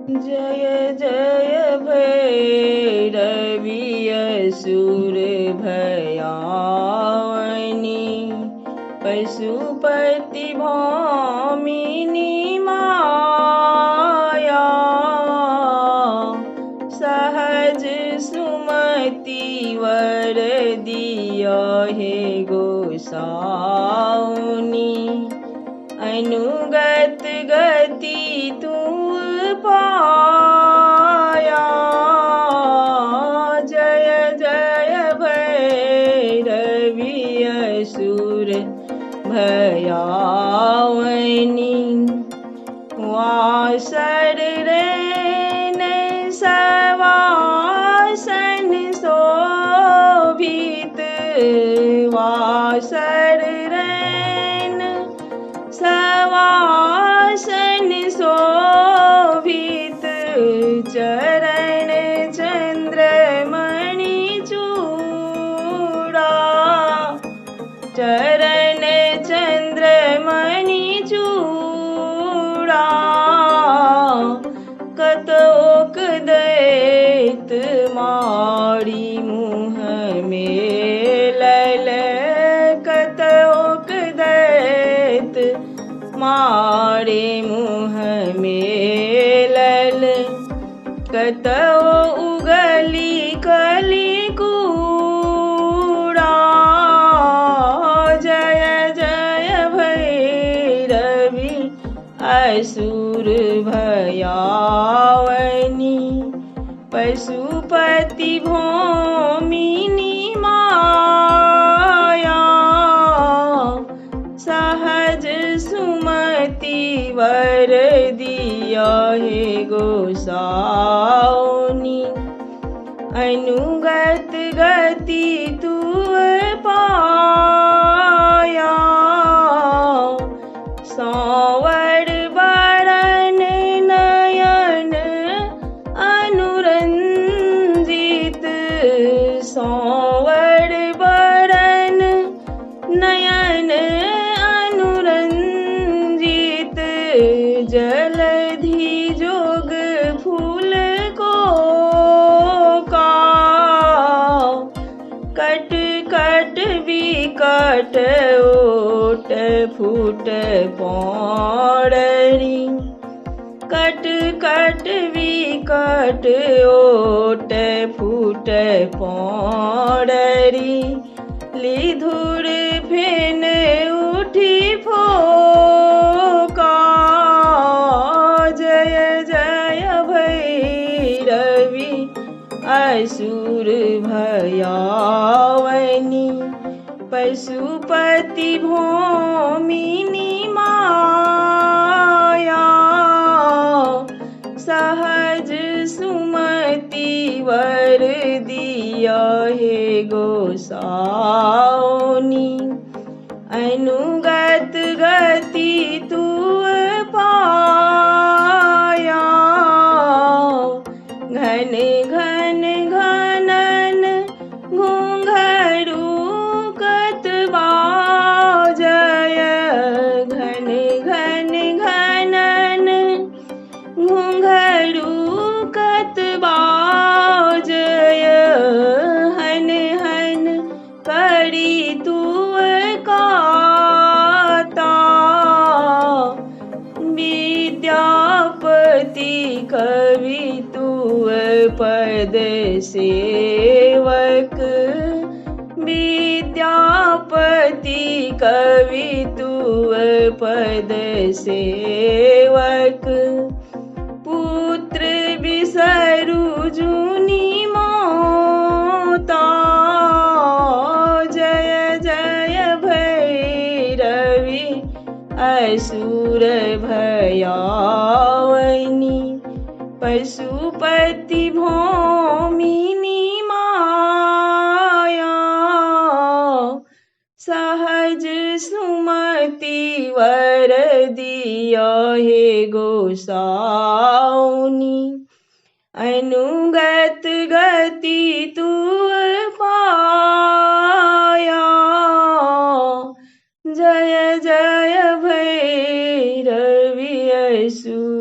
जय जय भैरवी असुर भयावनी पशुपति भामिनी माया सहज सुमति वर दिया हे गोसाउनी अनुगत गति तू पाया। जय जय भैरवी असुर भयावनी वासर रैन सवासन शोभित वासर रैन सवासन शोभित चरण चंद्रमणि चूड़ा चरण चंद्रमणि चूड़ा कतोक दैत मारी मुँह मेलल कतोक दैत मारे मुँह मेलल कतौ उगली कली कूड़ा। जय जय भैरवी असुर भयावनी पशुपति भामिनी माया सहज सुमति वर दिया हे गोसाउनी अनुगत गति तू पाया। सांवर बरन नयन अनुरंजित सांवर बरन नयन अनुरंजित जलधि जोग फूल को का कट कट विकट ओट फूट पौड़री कट कट विकट ओट फूट पौड़री लिधुर फेन उठी फोका। जय जय भैरवी असुर भयावनी पशुपति भामिनी माया सहज सुमति वर दिया हे गोसाउनी अनुगत गति तू पाया। घन घन घनन घुंघरू कतबा जय घन घन घनन घुंघरू कतबा जय हन हन करी तू काता विद्यापति कवि तू पद सेवक विद्यापति कवि तू पद सेवक पुत्र बिसरु जुनि मोता। जय जय भैरवी असुर भयावनी पशुपति भामिनी माया सहज सुमति वर दिया हे गोसाउनी अनुगत गति तू पाया। जय जय भैरवी असुर